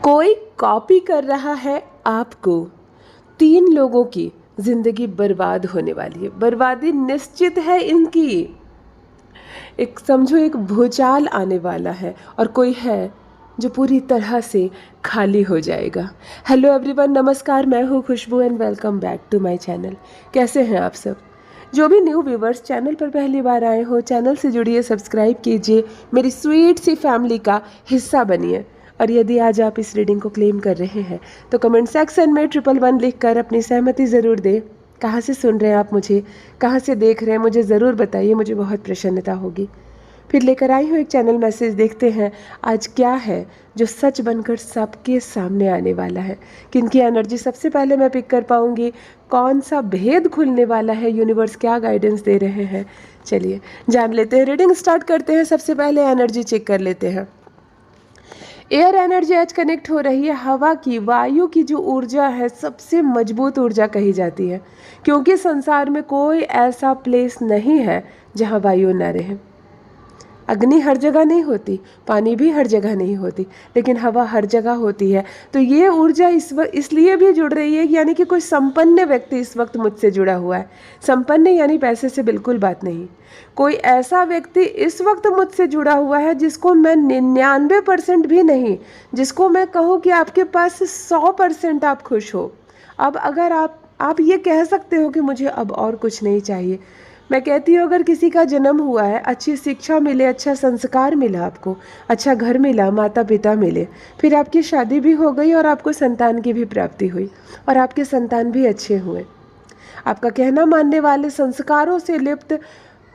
कोई कॉपी कर रहा है आपको। 3 लोगों की ज़िंदगी बर्बाद होने वाली है, बर्बादी निश्चित है इनकी। एक समझो एक भूचाल आने वाला है और कोई है जो पूरी तरह से खाली हो जाएगा। हेलो एवरीवन, नमस्कार, मैं हूँ Khushbu and welcome back to my channel. कैसे हैं आप सब? जो भी न्यू व्यूवर्स चैनल पर पहली बार आए हो, चैनल से जुड़िए, सब्सक्राइब कीजिए, मेरी स्वीट सी फैमिली का हिस्सा बनिए। और यदि आज आप इस रीडिंग को क्लेम कर रहे हैं तो कमेंट सेक्शन में 111 लिखकर अपनी सहमति ज़रूर दें। कहाँ से सुन रहे हैं आप मुझे, कहाँ से देख रहे हैं, मुझे ज़रूर बताइए, मुझे बहुत प्रसन्नता होगी। फिर लेकर आई हूँ एक चैनल मैसेज, देखते हैं आज क्या है जो सच बनकर सबके सामने आने वाला है। किनकी एनर्जी सबसे पहले मैं पिक कर पाऊँगी, कौन सा भेद खुलने वाला है, यूनिवर्स क्या गाइडेंस दे रहे हैं। चलिए जान लेते हैं, रीडिंग स्टार्ट करते हैं। सबसे पहले एनर्जी चेक कर लेते हैं। एयर एनर्जी आज कनेक्ट हो रही है। हवा की, वायु की जो ऊर्जा है सबसे मजबूत ऊर्जा कही जाती है, क्योंकि संसार में कोई ऐसा प्लेस नहीं है जहाँ वायु न रहे। अग्नि हर जगह नहीं होती, पानी भी हर जगह नहीं होती, लेकिन हवा हर जगह होती है। तो ये ऊर्जा इसलिए भी जुड़ रही है, यानी कि कोई संपन्न व्यक्ति इस वक्त मुझसे जुड़ा हुआ है। संपन्न यानी पैसे से बिल्कुल बात नहीं। कोई ऐसा व्यक्ति इस वक्त मुझसे जुड़ा हुआ है जिसको मैं 99% भी नहीं, जिसको मैं कहूँ कि आपके पास 100% आप खुश हो। अब अगर आप ये कह सकते हो कि मुझे अब और कुछ नहीं चाहिए। मैं कहती हूँ, अगर किसी का जन्म हुआ है, अच्छी शिक्षा मिले, अच्छा संस्कार मिला, आपको अच्छा घर मिला, माता पिता मिले, फिर आपकी शादी भी हो गई और आपको संतान की भी प्राप्ति हुई और आपके संतान भी अच्छे हुए, आपका कहना मानने वाले, संस्कारों से लिप्त,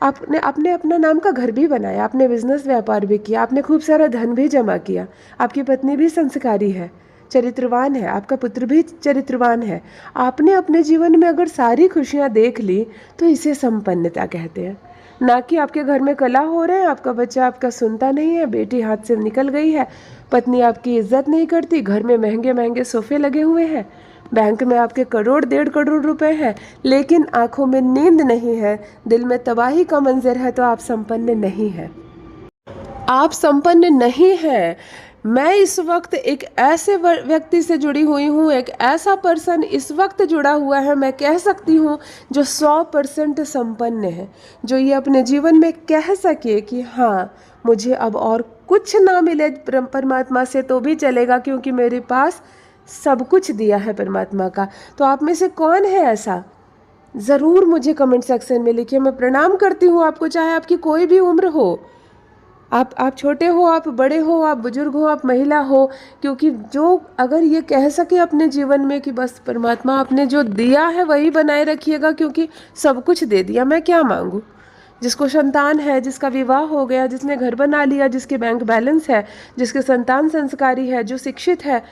आपने अपना नाम का घर भी बनाया, आपने बिजनेस व्यापार भी किया, आपने खूब सारा धन भी जमा किया, आपकी पत्नी भी संस्कारी है, चरित्रवान है, आपका पुत्र भी चरित्रवान है। आपने अपने जीवन में अगर सारी खुशियां देख ली तो इसे संपन्नता कहते हैं। ना कि आपके घर में कलह हो रहे हैं, आपका बच्चा आपका सुनता नहीं है, बेटी हाथ से निकल गई है, पत्नी आपकी इज्जत नहीं करती, घर में महंगे महंगे सोफे लगे हुए हैं, बैंक में आपके करोड़ 1.5 करोड़ रुपए हैं, लेकिन आंखों में नींद नहीं है, दिल में तबाही का मंजर है, तो आप संपन्न नहीं हैं। आप संपन्न नहीं हैं। मैं इस वक्त एक ऐसे व्यक्ति से जुड़ी हुई हूँ, एक ऐसा पर्सन इस वक्त जुड़ा हुआ है, मैं कह सकती हूँ, जो 100% संपन्न है, जो ये अपने जीवन में कह सके कि हाँ, मुझे अब और कुछ ना मिले परमात्मा से तो भी चलेगा, क्योंकि मेरे पास सब कुछ दिया है परमात्मा का। तो आप में से कौन है ऐसा? ज़रूर मुझे कमेंट सेक्शन में लिखिए। मैं प्रणाम करती हूँ आपको, चाहे आपकी कोई भी उम्र हो, आप छोटे हो, आप बड़े हो, आप बुजुर्ग हो, आप महिला हो, क्योंकि जो अगर ये कह सके अपने जीवन में कि बस परमात्मा आपने जो दिया है वही बनाए रखिएगा, क्योंकि सब कुछ दे दिया, मैं क्या मांगूँ। जिसको संतान है, जिसका विवाह हो गया, जिसने घर बना लिया, जिसके बैंक बैलेंस है, जिसके संतान संस्कारी है, जो शिक्षित है,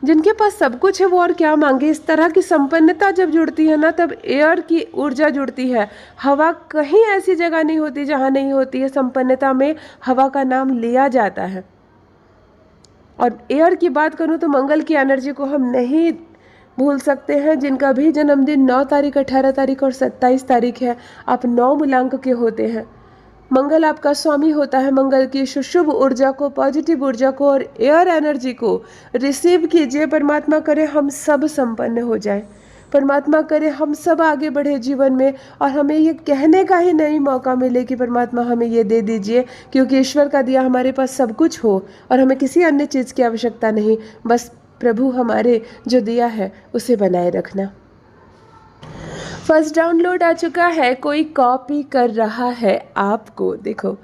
जिनके पास सब कुछ है, वो और क्या मांगे। इस तरह की संपन्नता जब जुड़ती है ना, तब एयर की ऊर्जा जुड़ती है। हवा कहीं ऐसी जगह नहीं होती जहाँ नहीं होती है। संपन्नता में हवा का नाम लिया जाता है। और एयर की बात करूँ तो मंगल की एनर्जी को हम नहीं भूल सकते हैं। जिनका भी जन्मदिन 9 तारीख, 18 तारीख और 27 तारीख है, आप 9 मूलांक के होते हैं। मंगल आपका स्वामी होता है। मंगल की शुभ ऊर्जा को, पॉजिटिव ऊर्जा को और एयर एनर्जी को रिसीव कीजिए। परमात्मा करे हम सब संपन्न हो जाए, परमात्मा करे हम सब आगे बढ़े जीवन में, और हमें ये कहने का ही नहीं मौका मिले कि परमात्मा हमें ये दे दीजिए, क्योंकि ईश्वर का दिया हमारे पास सब कुछ हो और हमें किसी अन्य चीज़ की आवश्यकता नहीं। बस प्रभु हमारे जो दिया है उसे बनाए रखना। फर्स्ट डाउनलोड आ चुका है, कोई कॉपी कर रहा है आपको। देखो,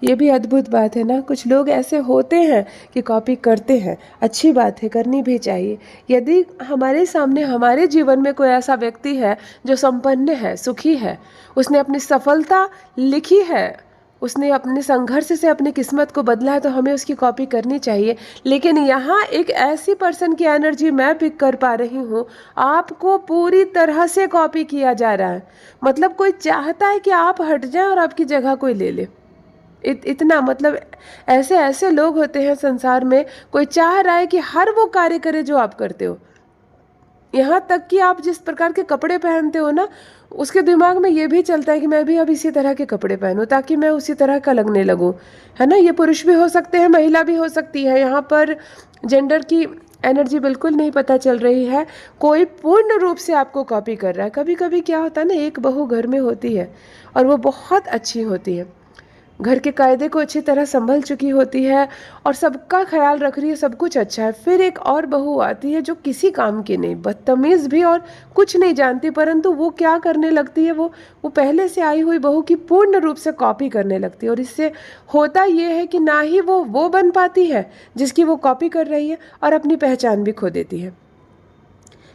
ये भी अद्भुत बात है ना। कुछ लोग ऐसे होते हैं कि कॉपी करते हैं, अच्छी बात है, करनी भी चाहिए। यदि हमारे सामने, हमारे जीवन में कोई ऐसा व्यक्ति है जो संपन्न है, सुखी है, उसने अपनी सफलता लिखी है, उसने अपने संघर्ष से अपनी किस्मत को बदला है, तो हमें उसकी कॉपी करनी चाहिए। लेकिन यहाँ एक ऐसी पर्सन की एनर्जी मैं पिक कर पा रही हूँ, आपको पूरी तरह से कॉपी किया जा रहा है। मतलब कोई चाहता है कि आप हट जाएं और आपकी जगह कोई ले ले। इतना मतलब ऐसे लोग होते हैं संसार में, कोई चाह रहा है कि हर वो कार्य करे जो आप करते हो। यहाँ तक कि आप जिस प्रकार के कपड़े पहनते हो ना, उसके दिमाग में ये भी चलता है कि मैं भी अब इसी तरह के कपड़े पहनूं ताकि मैं उसी तरह का लगने लगूं, है ना। ये पुरुष भी हो सकते हैं, महिला भी हो सकती है। यहाँ पर जेंडर की एनर्जी बिल्कुल नहीं पता चल रही है, कोई पूर्ण रूप से आपको कॉपी कर रहा है। कभी कभी क्या होता है ना, एक बहू घर में होती है और वो बहुत अच्छी होती है, घर के कायदे को अच्छी तरह संभल चुकी होती है और सबका ख्याल रख रही है, सब कुछ अच्छा है। फिर एक और बहू आती है जो किसी काम की नहीं, बदतमीज़ भी और कुछ नहीं जानती, परंतु वो क्या करने लगती है, वो पहले से आई हुई बहू की पूर्ण रूप से कॉपी करने लगती है। और इससे होता ये है कि ना ही वो बन पाती है जिसकी वो कॉपी कर रही है, और अपनी पहचान भी खो देती है।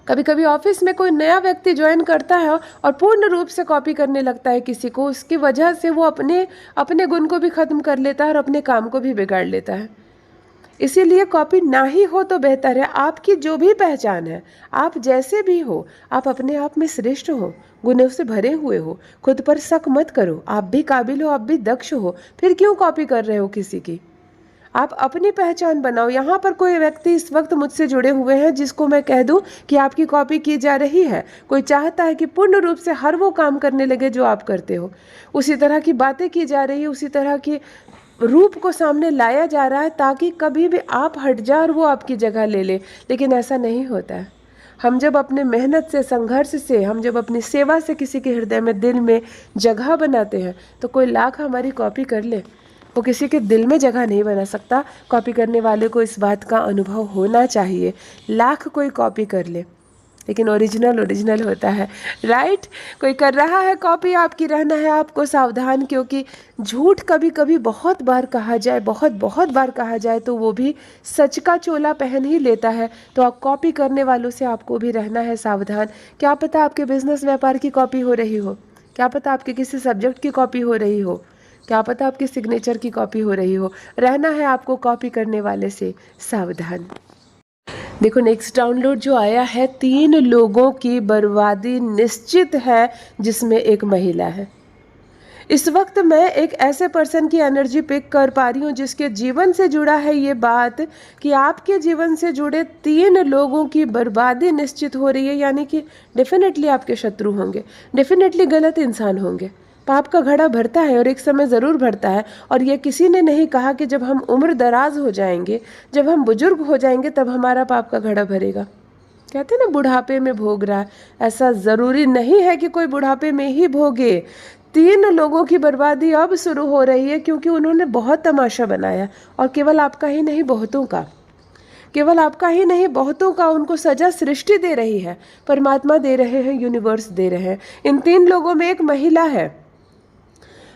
कभी कभी ऑफिस में कोई नया व्यक्ति ज्वाइन करता है और पूर्ण रूप से कॉपी करने लगता है किसी को, उसकी वजह से वो अपने अपने गुण को भी ख़त्म कर लेता है और अपने काम को भी बिगाड़ लेता है। इसीलिए कॉपी ना ही हो तो बेहतर है। आपकी जो भी पहचान है, आप जैसे भी हो, आप अपने आप में श्रेष्ठ हो, गुणों से भरे हुए हो, खुद पर शक मत करो, आप भी काबिल हो, आप भी दक्ष हो, फिर क्यों कॉपी कर रहे हो किसी की। आप अपनी पहचान बनाओ। यहाँ पर कोई व्यक्ति इस वक्त मुझसे जुड़े हुए हैं जिसको मैं कह दूं कि आपकी कॉपी की जा रही है। कोई चाहता है कि पूर्ण रूप से हर वो काम करने लगे जो आप करते हो, उसी तरह की बातें की जा रही है, उसी तरह की रूप को सामने लाया जा रहा है ताकि कभी भी आप हट जाए और वो आपकी जगह ले ले। लेकिन ऐसा नहीं होता है। हम जब अपने मेहनत से, संघर्ष से, हम जब अपनी सेवा से किसी के हृदय में, दिल में जगह बनाते हैं, तो कोई लाख हमारी कॉपी कर ले, वो किसी के दिल में जगह नहीं बना सकता। कॉपी करने वाले को इस बात का अनुभव होना चाहिए। लाख कोई कॉपी कर ले, लेकिन ओरिजिनल ओरिजिनल होता है, राइट। कोई कर रहा है कॉपी, आपकी रहना है आपको सावधान, क्योंकि झूठ कभी कभी बहुत बार कहा जाए, बहुत बहुत बार कहा जाए तो वो भी सच का चोला पहन ही लेता है। तो आप कॉपी करने वालों से आपको भी रहना है सावधान। क्या पता आपके बिजनेस व्यापार की कॉपी हो रही हो, क्या पता आपके किसी सब्जेक्ट की कॉपी हो रही हो, क्या पता आपकी सिग्नेचर की कॉपी हो रही हो। रहना है आपको कॉपी करने वाले से सावधान। देखो नेक्स्ट डाउनलोड जो आया है, 3 लोगों की बर्बादी निश्चित है जिसमें एक महिला है। इस वक्त मैं एक ऐसे पर्सन की एनर्जी पिक कर पा रही हूँ जिसके जीवन से जुड़ा है ये बात कि आपके जीवन से जुड़े 3 लोगों की बर्बादी निश्चित हो रही है। यानी कि डेफिनेटली आपके शत्रु होंगे, डेफिनेटली गलत इंसान होंगे। पाप का घड़ा भरता है और एक समय ज़रूर भरता है। और ये किसी ने नहीं कहा कि जब हम उम्र दराज हो जाएंगे, जब हम बुजुर्ग हो जाएंगे, तब हमारा पाप का घड़ा भरेगा। कहते हैं ना, बुढ़ापे में भोग रहा है, ऐसा ज़रूरी नहीं है कि कोई बुढ़ापे में ही भोगे। 3 लोगों की बर्बादी अब शुरू हो रही है क्योंकि उन्होंने बहुत तमाशा बनाया, और केवल आपका ही नहीं, बहुतों का, केवल आपका ही नहीं, बहुतों का उनको सजा सृष्टि दे रही है, परमात्मा दे रहे हैं, यूनिवर्स दे रहे हैं। इन 3 लोगों में एक महिला है।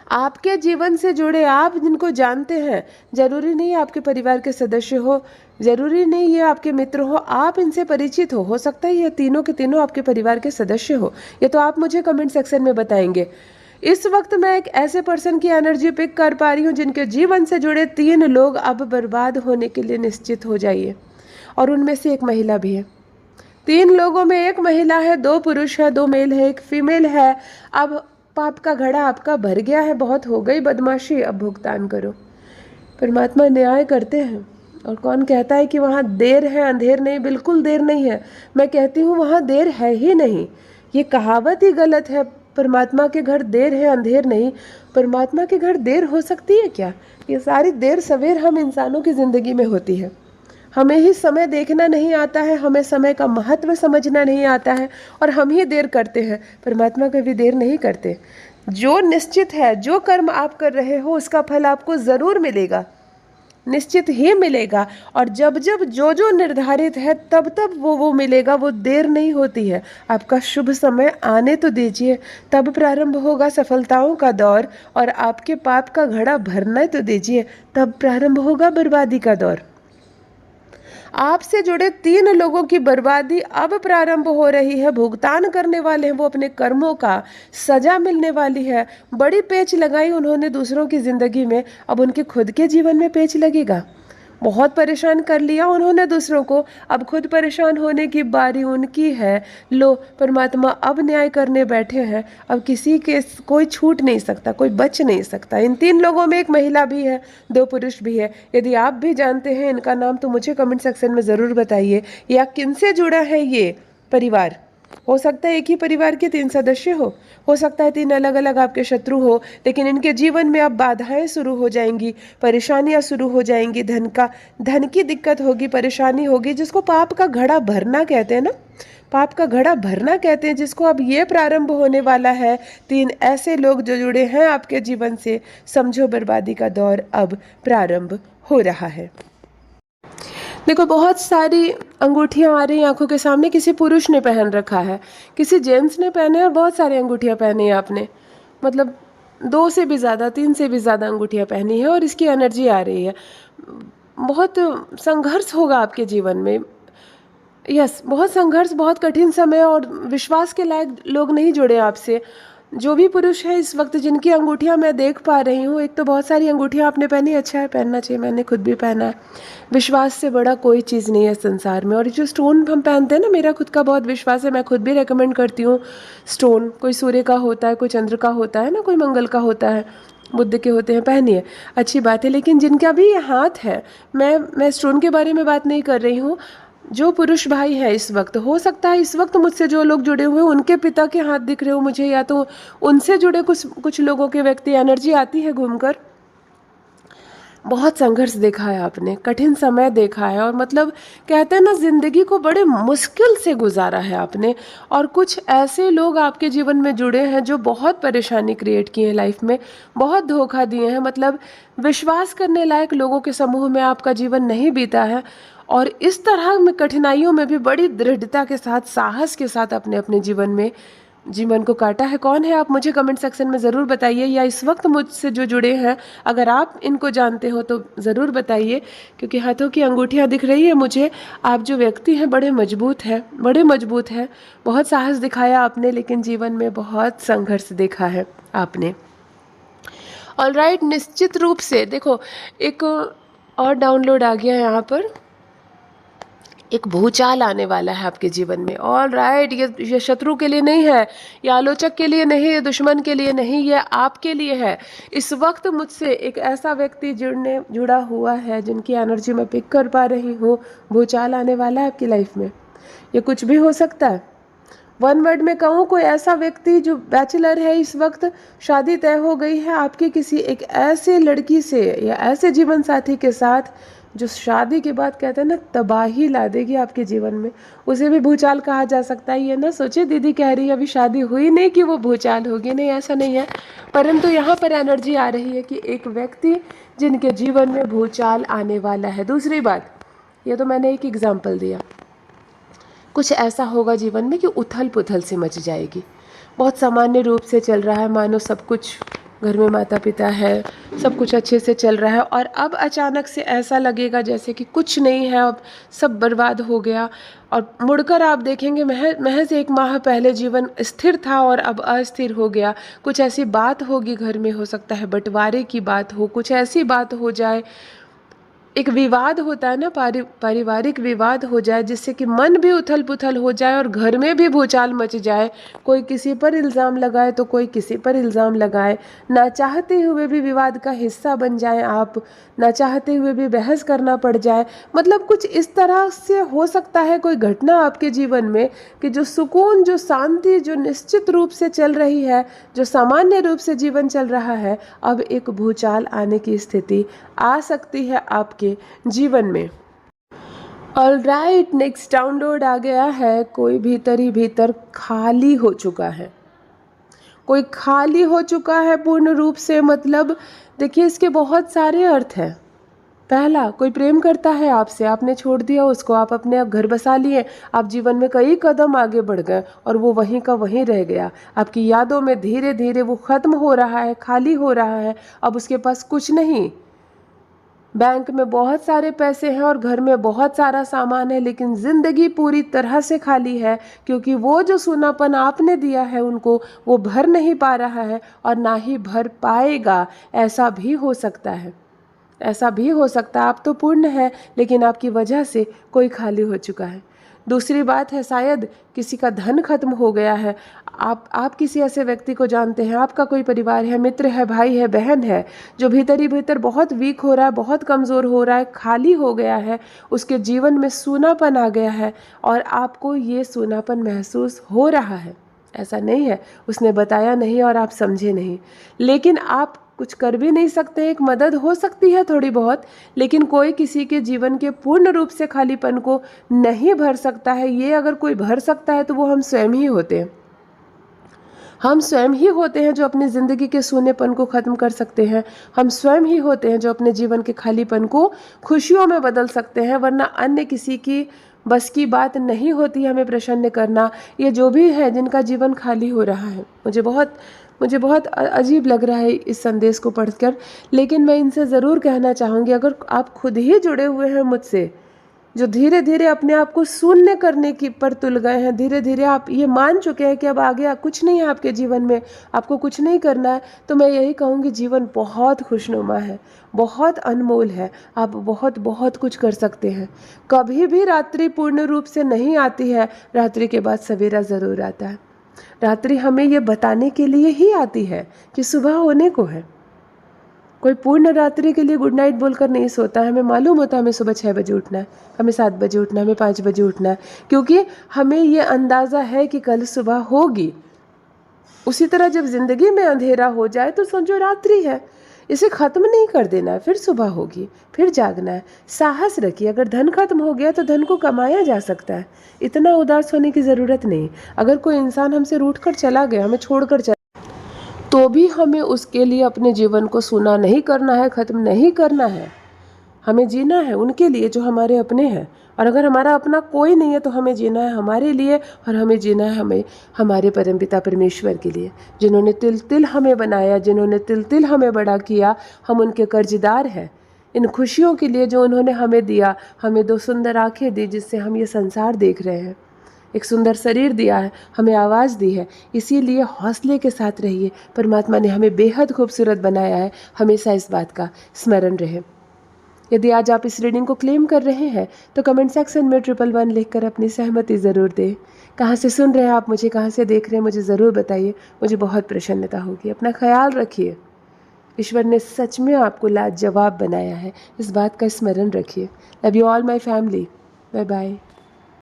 आपके जीवन से जुड़े, आप जिनको जानते हैं, जरूरी नहीं आपके परिवार के सदस्य हो, जरूरी नहीं ये आपके मित्र हो, आप इनसे परिचित हो सकता है ये तीनों के तीनों आपके परिवार के सदस्य हो। ये तो आप मुझे कमेंट सेक्शन में बताएंगे। इस वक्त मैं एक ऐसे पर्सन की एनर्जी पिक कर पा रही हूँ जिनके जीवन से जुड़े 3 लोग अब बर्बाद होने के लिए निश्चित हो जाइए, और उनमें से एक महिला भी है। 3 लोगों में एक महिला है, 2 पुरुष है, 2 मेल है, एक फीमेल है। अब पाप का घड़ा आपका भर गया है, बहुत हो गई बदमाशी, अब भुगतान करो। परमात्मा न्याय करते हैं, और कौन कहता है कि वहाँ देर है, अंधेर नहीं, बिल्कुल देर नहीं है। मैं कहती हूँ वहाँ देर है ही नहीं, ये कहावत ही गलत है। परमात्मा के घर देर है, अंधेर नहीं। परमात्मा के घर देर हो सकती है क्या? ये सारी देर सवेर हम इंसानों की ज़िंदगी में होती है। हमें ही समय देखना नहीं आता है, हमें समय का महत्व समझना नहीं आता है, और हम ही देर करते हैं। परमात्मा कभी देर नहीं करते। जो निश्चित है, जो कर्म आप कर रहे हो उसका फल आपको ज़रूर मिलेगा, निश्चित ही मिलेगा। और जब जब जो जो निर्धारित है तब तब वो मिलेगा, वो देर नहीं होती है। आपका शुभ समय आने तो दीजिए, तब प्रारंभ होगा सफलताओं का दौर। और आपके पाप का घड़ा भरना तो दीजिए, तब प्रारंभ होगा बर्बादी का दौर। आपसे जुड़े 3 लोगों की बर्बादी अब प्रारंभ हो रही है। भुगतान करने वाले हैं वो अपने कर्मों का, सजा मिलने वाली है। बड़ी पेच लगाई उन्होंने दूसरों की जिंदगी में, अब उनके खुद के जीवन में पेच लगेगा। बहुत परेशान कर लिया उन्होंने दूसरों को, अब खुद परेशान होने की बारी उनकी है। लो, परमात्मा अब न्याय करने बैठे हैं। अब किसी के कोई छूट नहीं सकता, कोई बच नहीं सकता। इन 3 लोगों में एक महिला भी है, 2 पुरुष भी है। यदि आप भी जानते हैं इनका नाम तो मुझे कमेंट सेक्शन में ज़रूर बताइए, या किनसे जुड़ा है ये परिवार। हो सकता है एक ही परिवार के 3 सदस्य हो सकता है 3 अलग अलग आपके शत्रु हो, लेकिन इनके जीवन में अब बाधाएं शुरू हो जाएंगी, परेशानियां शुरू हो जाएंगी, धन की दिक्कत होगी, परेशानी होगी, जिसको पाप का घड़ा भरना कहते हैं ना, पाप का घड़ा भरना कहते हैं, जिसको अब ये प्रारंभ होने वाला है। 3 ऐसे लोग जो जुड़े हैं आपके जीवन से, समझो बर्बादी का दौर अब प्रारंभ हो रहा है। देखो बहुत सारी अंगूठियां आ रही हैं आंखों के सामने, किसी पुरुष ने पहन रखा है, किसी जेंट्स ने पहने, और बहुत सारी अंगूठियां पहनी है आपने, मतलब 2 से भी ज़्यादा, 3 से भी ज़्यादा अंगूठियां पहनी है, और इसकी एनर्जी आ रही है। बहुत संघर्ष होगा आपके जीवन में, यस, बहुत संघर्ष, बहुत कठिन समय, और विश्वास के लायक लोग नहीं जुड़े आपसे। जो भी पुरुष है इस वक्त जिनकी अंगूठियां मैं देख पा रही हूँ, एक तो बहुत सारी अंगूठियां आपने पहनी, अच्छा है, पहनना चाहिए, मैंने खुद भी पहना है। विश्वास से बड़ा कोई चीज़ नहीं है संसार में। और जो स्टोन हम पहनते हैं ना, मेरा खुद का बहुत विश्वास है, मैं खुद भी रेकमेंड करती हूँ स्टोन। कोई सूर्य का होता है, कोई चंद्र का होता है ना, कोई मंगल का होता है, बुद्ध के होते हैं, पहनिए, अच्छी बात है। लेकिन जिनका भी ये हाथ है, मैं स्टोन के बारे में बात नहीं कर रही हूँ। जो पुरुष भाई है इस वक्त, हो सकता है इस वक्त मुझसे जो लोग जुड़े हुए हैं उनके पिता के हाथ दिख रहे हो मुझे, या तो उनसे जुड़े कुछ लोगों के व्यक्ति, एनर्जी आती है घूमकर। बहुत संघर्ष देखा है आपने, कठिन समय देखा है, और मतलब कहते हैं ना, जिंदगी को बड़े मुश्किल से गुजारा है आपने। और कुछ ऐसे लोग आपके जीवन में जुड़े हैं जो बहुत परेशानी क्रिएट की है लाइफ में, बहुत धोखा दिए हैं, मतलब विश्वास करने लायक लोगों के समूह में आपका जीवन नहीं बीता है। और इस तरह में कठिनाइयों में भी बड़ी दृढ़ता के साथ, साहस के साथ अपने अपने जीवन को काटा है। कौन है आप, मुझे कमेंट सेक्शन में ज़रूर बताइए, या इस वक्त मुझसे जो जुड़े हैं अगर आप इनको जानते हो तो ज़रूर बताइए, क्योंकि हाथों की अंगूठियां दिख रही है मुझे। आप जो व्यक्ति हैं बड़े मजबूत हैं, बड़े मजबूत हैं, बहुत साहस दिखाया आपने, लेकिन जीवन में बहुत संघर्ष देखा है आपने। ऑलराइट, निश्चित रूप से देखो, एक और डाउनलोड आ गया है यहाँ पर, एक भूचाल आने वाला है आपके जीवन में। ऑल राइट, ये शत्रु के लिए नहीं है, ये आलोचक के लिए नहीं है, दुश्मन के लिए नहीं, ये आपके लिए है। इस वक्त मुझसे एक ऐसा व्यक्ति जुड़ा हुआ है जिनकी एनर्जी मैं पिक कर पा रही हूँ। भूचाल आने वाला है आपकी लाइफ में, ये कुछ भी हो सकता है। वन वर्ड में कहूँ, कोई ऐसा व्यक्ति जो बैचलर है इस वक्त, शादी तय हो गई है आपकी किसी एक ऐसे लड़की से या ऐसे जीवन साथी के साथ जो शादी के बाद कहते हैं ना तबाही ला देगी आपके जीवन में, उसे भी भूचाल कहा जा सकता है। ये ना सोचे दीदी कह रही है अभी शादी हुई नहीं कि वो भूचाल होगी, नहीं ऐसा नहीं है। परंतु यहाँ पर एनर्जी आ रही है कि एक व्यक्ति जिनके जीवन में भूचाल आने वाला है। दूसरी बात, ये तो मैंने एक एग्जाम्पल दिया, कुछ ऐसा होगा जीवन में कि उथल पुथल सी मच जाएगी। बहुत सामान्य रूप से चल रहा है, मानो सब कुछ घर में माता पिता है, सब कुछ अच्छे से चल रहा है, और अब अचानक से ऐसा लगेगा जैसे कि कुछ नहीं है, अब सब बर्बाद हो गया। और मुड़कर आप देखेंगे महज 1 माह पहले जीवन स्थिर था और अब अस्थिर हो गया। कुछ ऐसी बात होगी घर में, हो सकता है बंटवारे की बात हो, कुछ ऐसी बात हो जाए, एक विवाद होता है ना, पारिवारिक विवाद हो जाए, जिससे कि मन भी उथल पुथल हो जाए और घर में भी भूचाल मच जाए। कोई किसी पर इल्ज़ाम लगाए तो कोई किसी पर इल्ज़ाम लगाए, ना चाहते हुए भी विवाद का हिस्सा बन जाए आप, ना चाहते हुए भी बहस करना पड़ जाए। मतलब कुछ इस तरह से हो सकता है कोई घटना आपके जीवन में कि जो सुकून, जो शांति, जो निश्चित रूप से चल रही है, जो सामान्य रूप से जीवन चल रहा है, अब एक भूचाल आने की स्थिति आ सकती है आपके जीवन में। ऑलराइट, नेक्स्ट डाउनलोड आ गया है, कोई भीतर ही भीतर खाली हो चुका है, कोई खाली हो चुका है पूर्ण रूप से। मतलब देखिए, इसके बहुत सारे अर्थ हैं। पहला, कोई प्रेम करता है आपसे, आपने छोड़ दिया उसको, आप अपने आप घर बसा लिए, आप जीवन में कई कदम आगे बढ़ गए और वो वहीं का वहीं रह गया। आपकी यादों में धीरे धीरे वो ख़त्म हो रहा है, खाली हो रहा है, अब उसके पास कुछ नहीं। बैंक में बहुत सारे पैसे हैं और घर में बहुत सारा सामान है, लेकिन ज़िंदगी पूरी तरह से खाली है, क्योंकि वो जो सूनापन आपने दिया है उनको, वो भर नहीं पा रहा है और ना ही भर पाएगा। ऐसा भी हो सकता है, ऐसा भी हो सकता है। आप तो पूर्ण है, लेकिन आपकी वजह से कोई खाली हो चुका है। दूसरी बात है, शायद किसी का धन खत्म हो गया है। आप किसी ऐसे व्यक्ति को जानते हैं, आपका कोई परिवार है, मित्र है, भाई है, बहन है, जो भीतर ही भीतर बहुत वीक हो रहा है, बहुत कमज़ोर हो रहा है, खाली हो गया है, उसके जीवन में सूनापन आ गया है और आपको ये सूनापन महसूस हो रहा है। ऐसा नहीं है उसने बताया नहीं और आप समझे नहीं, लेकिन आप कुछ कर भी नहीं सकते। एक मदद हो सकती है थोड़ी बहुत, लेकिन कोई किसी के जीवन के पूर्ण रूप से खालीपन को नहीं भर सकता है। ये अगर कोई भर सकता है तो वो हम स्वयं ही होते हैं। हम स्वयं ही होते हैं जो अपनी ज़िंदगी के सूनेपन को ख़त्म कर सकते हैं। हम स्वयं ही होते हैं जो अपने जीवन के खालीपन को खुशियों में बदल सकते हैं, वरना अन्य किसी की बस की बात नहीं होती हमें प्रसन्न करना। ये जो भी है जिनका जीवन खाली हो रहा है, मुझे बहुत अजीब लग रहा है इस संदेश को पढ़कर, लेकिन मैं इनसे ज़रूर कहना चाहूँगी, अगर आप खुद ही जुड़े हुए हैं मुझसे, जो धीरे धीरे अपने आप को शून्य करने की पर तुल गए हैं, धीरे धीरे आप ये मान चुके हैं कि अब आगे कुछ नहीं है आपके जीवन में, आपको कुछ नहीं करना है, तो मैं यही कहूँगी जीवन बहुत खुशनुमा है, बहुत अनमोल है। आप बहुत बहुत कुछ कर सकते हैं। कभी भी रात्रि पूर्ण रूप से नहीं आती है, रात्रि के बाद सवेरा ज़रूर आता है। रात्रि हमें ये बताने के लिए ही आती है कि सुबह होने को है। कोई पूर्ण रात्रि के लिए गुड नाइट बोलकर नहीं सोता है। हमें मालूम होता है हमें सुबह 6 बजे उठना है, हमें 7 बजे उठना है, हमें 5 बजे उठना है, क्योंकि हमें ये अंदाज़ा है कि कल सुबह होगी। उसी तरह जब ज़िंदगी में अंधेरा हो जाए तो समझो रात्रि है, इसे ख़त्म नहीं कर देना है, फिर सुबह होगी, फिर जागना है। साहस रखिए, अगर धन खत्म हो गया तो धन को कमाया जा सकता है, इतना उदास होने की ज़रूरत नहीं। अगर कोई इंसान हमसे रूठ कर चला गया, हमें छोड़ कर चला, तो भी हमें उसके लिए अपने जीवन को सूना नहीं करना है, ख़त्म नहीं करना है। हमें जीना है उनके लिए जो हमारे अपने हैं, और अगर हमारा अपना कोई नहीं है तो हमें जीना है हमारे लिए, और हमें जीना है हमें हमारे परमपिता परमेश्वर के लिए, जिन्होंने तिल तिल हमें बनाया, जिन्होंने तिल तिल हमें बड़ा किया। हम उनके कर्जदार हैं इन खुशियों के लिए जो उन्होंने हमें दिया। हमें 2 सुंदर आँखें दी जिससे हम ये संसार देख रहे हैं, एक सुंदर शरीर दिया है, हमें आवाज़ दी है। इसीलिए हौसले के साथ रहिए, परमात्मा ने हमें बेहद खूबसूरत बनाया है, हमेशा इस बात का स्मरण रहे। यदि आज आप इस रीडिंग को क्लेम कर रहे हैं तो कमेंट सेक्शन में 111 लिखकर अपनी सहमति ज़रूर दें। कहाँ से सुन रहे हैं आप मुझे, कहाँ से देख रहे हैं, मुझे ज़रूर बताइए, मुझे बहुत प्रसन्नता होगी। अपना ख्याल रखिए। ईश्वर ने सच में आपको लाजवाब बनाया है, इस बात का स्मरण रखिए। Love you all my family. Bye bye.